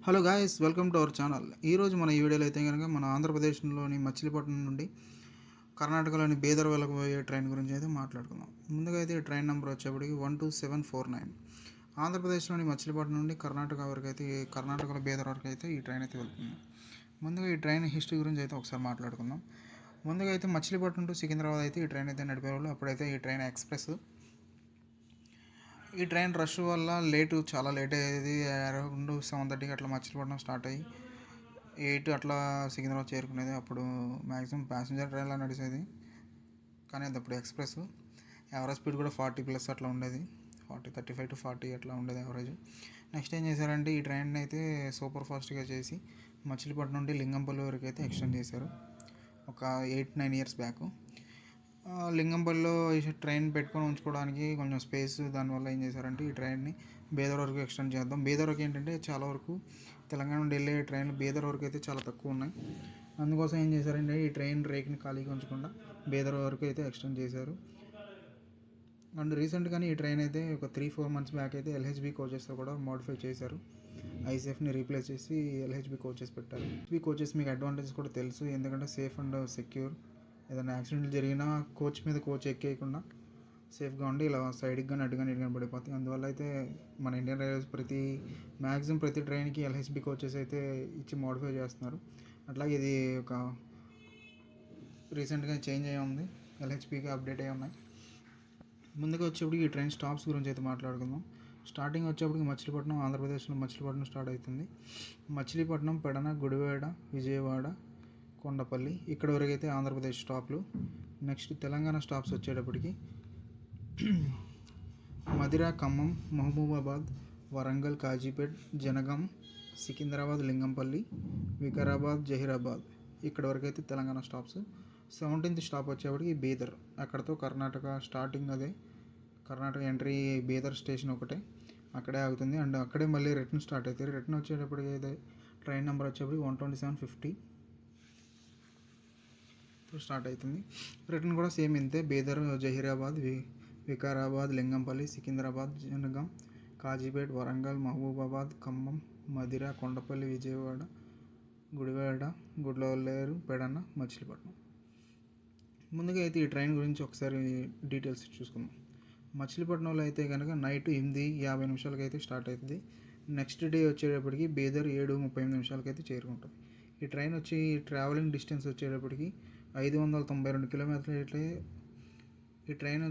Hello guys, welcome to our channel. ఈరోజు మన ఈ వీడియోలో అయితే కనుక మన ఆంధ్రప్రదేశ్లోని మచిలీపట్నం నుండి కర్ణాటకలోని బీదర్ వెళ్ళకపోయే ట్రైన్ గురించి అయితే మాట్లాడుకుందాం. ముందుగా అయితే ఈ ట్రైన్ నెంబర్ వచ్చేప్పటికి 12749. ఆంధ్రప్రదేశ్లోని మచిలీపట్నం నుండి కర్ణాటక వరకు అయితే కర్ణాటకలో బీదర్ వరకు అయితే ఈ ట్రైన్ అయితే వెళ్తుంది. ముందుగా ఈ ట్రైన్ హిస్టరీ గురించి అయితే ఒకసారి మాట్లాడుకుందాం. ముందుగా అయితే మచిలీపట్నం టు సికింద్రాబాద్ అయితే ఈ ట్రైన్ అయితే నడిపేవాళ్ళు. అప్పుడైతే ఈ ట్రైన్ ఎక్స్ప్రెస్. ఈ ట్రైన్ రష్ వల్ల చాలా లేట్ అయ్యేది. అరౌండ్ 7:30కి అట్లా మచిలీపట్నం స్టార్ట్ అయ్యి 8 అట్లా సికింద్రాబాద్ చేరుకునేది. అప్పుడు మ్యాక్సిమం ప్యాసింజర్ ట్రైన్లా నడిచేది, కానీ అది అప్పుడు ఎక్స్ప్రెస్. యావరేజ్ స్పీడ్ కూడా 40+ అట్లా ఉండేది. 35 to 40 అట్లా ఉండేది యావరేజ్. నెక్స్ట్ ఏం చేశారంటే ఈ ట్రైన్ అయితే సూపర్ ఫాస్ట్గా చేసి మచిలీపట్నం నుండి లింగంపల్లి వరకు అయితే ఎక్స్టెండ్ చేశారు ఒక 8-9 ఇయర్స్ బ్యాక్. లింగంపల్లిలో ఈ ట్రైన్ పెట్టుకొని ఉంచుకోవడానికి కొంచెం స్పేస్, దానివల్ల ఏం చేశారంటే ఈ ట్రైన్ని బీదర్ వరకు ఎక్స్టెండ్ చేద్దాం. బీదర్ వరకు ఏంటంటే చాలా వరకు తెలంగాణ నుండి వెళ్ళే ట్రైన్లు బీదర్ వరకు అయితే చాలా తక్కువ ఉన్నాయి. అందుకోసం ఏం చేశారంటే ఈ ట్రైన్ రేక్ని ఖాళీగా ఉంచకుండా బీదర్ వరకు అయితే ఎక్స్టెండ్ చేశారు. అండ్ రీసెంట్గానే ఈ ట్రైన్ అయితే ఒక 3-4 months బ్యాక్ అయితే ఎల్హెచ్బి కోచెస్తో కూడా మోడిఫై చేశారు. ఐసెఫ్ని రీప్లేస్ చేసి ఎల్హెచ్బి కోచెస్ పెట్టారు. ఎల్హెచ్బి కోచెస్ మీకు అడ్వాంటేజెస్ కూడా తెలుసు, ఎందుకంటే సేఫ్ అండ్ సెక్యూర్. ఏదైనా యాక్సిడెంట్ జరిగినా కోచ్ మీద కోచ్ ఎక్కేయకుండా సేఫ్గా ఉండి ఇలా సైడ్కి కానీ అడ్డు కానీ పడిపోతాయి. అందువల్ల అయితే మన ఇండియన్ రైల్వేస్ మ్యాక్సిమం ప్రతి ట్రైన్కి ఎల్హెచ్బి కోచెస్ అయితే ఇచ్చి మోడిఫై చేస్తున్నారు. అట్లాగే ఇది ఒక రీసెంట్గా చేంజ్ అయ్యి ఉంది, ఎల్హెచ్బికి అప్డేట్ అయ్యి ఉన్నాయి. ముందుగా వచ్చేప్పటికి ఈ ట్రైన్ స్టాప్స్ గురించి అయితే మాట్లాడుకుందాం. స్టార్టింగ్ వచ్చేప్పటికి మచిలీపట్నం, ఆంధ్రప్రదేశ్లో మచిలీపట్నం స్టార్ట్ అవుతుంది. మచిలీపట్నం, పెడన, గుడివాడ, విజయవాడ, కొండపల్లి ఇక్కడ వరకు అయితే ఆంధ్రప్రదేశ్ స్టాప్లు. నెక్స్ట్ తెలంగాణ స్టాప్స్ వచ్చేటప్పటికి మదిర, ఖమ్మం, మహబూబాబాద్, వరంగల్, కాజీపేట్, జనగాం, సికింద్రాబాద్, లింగంపల్లి, వికారాబాద్, జహీరాబాద్ ఇక్కడ వరకు అయితే తెలంగాణ స్టాప్స్. 17th స్టాప్ వచ్చేప్పటికి బీదర్. అక్కడతో కర్ణాటక స్టార్టింగ్, అదే కర్ణాటక ఎంట్రీ బీదర్ స్టేషన్ ఒకటే, అక్కడే ఆగుతుంది. అండ్ అక్కడే మళ్ళీ రిటర్న్ స్టార్ట్ అవుతుంది. రిటర్న్ వచ్చేటప్పటికి అయితే ట్రైన్ నెంబర్ వచ్చేప్పటికి 12750 స్టార్ట్ అవుతుంది. రిటర్న్ కూడా సేమ్ ఇంతే, బీదర్, జహీరాబాద్, వికారాబాద్, లింగంపల్లి, సికింద్రాబాద్, జనగాం, కాజీపేట్, వరంగల్, మహబూబాబాద్, ఖమ్మం, మదిర, కొండపల్లి, విజయవాడ, గుడివాడ, గుడ్లవల్లేరు, పెడన, మచిలీపట్నం. ముందుగా అయితే ఈ ట్రైన్ గురించి ఒకసారి డీటెయిల్స్ చూసుకుందాం. మచిలీపట్నంలో అయితే కనుక నైట్ 8:50 అయితే స్టార్ట్ అవుతుంది. నెక్స్ట్ డే వచ్చేటప్పటికి బీదర్ 7:38 అయితే చేరుకుంటుంది. ఈ ట్రైన్ వచ్చి ట్రావెలింగ్ డిస్టెన్స్ వచ్చేటప్పటికి 592 కిలోమీటర్లు. ఇట్లా ఈ ట్రైన్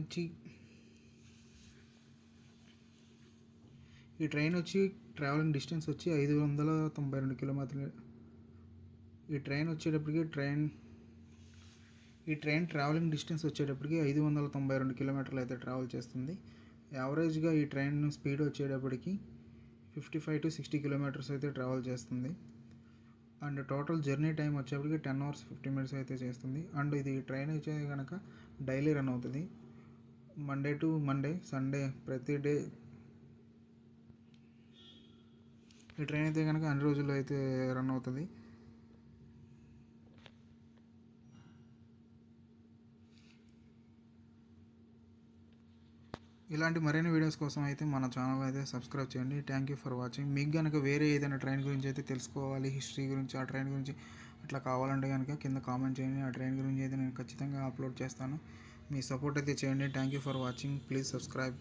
వచ్చి ట్రావెలింగ్ డిస్టెన్స్ వచ్చి 592 కిలోమీటర్లు. ఈ ట్రైన్ ట్రావెలింగ్ డిస్టెన్స్ వచ్చేటప్పటికి 592 కిలోమీటర్లు అయితే ట్రావెల్ చేస్తుంది. యావరేజ్గా ఈ ట్రైన్ స్పీడ్ వచ్చేటప్పటికి 55 to 60 కిలోమీటర్స్ అయితే ట్రావెల్ చేస్తుంది. అండ్ టోటల్ జర్నీ టైం వచ్చేప్పటికి 10 hours 50 minutes అయితే చేస్తుంది. అండ్ ఇది ట్రైన్ అయితే కనుక డైలీ రన్ అవుతుంది, మండే టు మండే, సండే ప్రతి డే. ఈ ట్రైన్ అయితే కనుక అన్ని రోజుల్లో అయితే రన్ అవుతుంది. ఇలాంటి మరిన్ని వీడియోస్ కోసం అయితే మన ఛానల్ అయితే సబ్స్క్రైబ్ చేయండి. Thank you for watching. మీకు కనుక వేరే ఏదైనా ట్రైన్ గురించి అయితే తెలుసుకోవాలి, హిస్టరీ గురించి, ఆ ట్రైన్ గురించి అట్లా కావాలంటే కనుక కింద కామెంట్ చేయండి. ఆ ట్రైన్ గురించి అయితే నేను ఖచ్చితంగా అప్లోడ్ చేస్తాను. మీ సపోర్ట్ అయితే చేయండి. Thank you for watching. Please subscribe.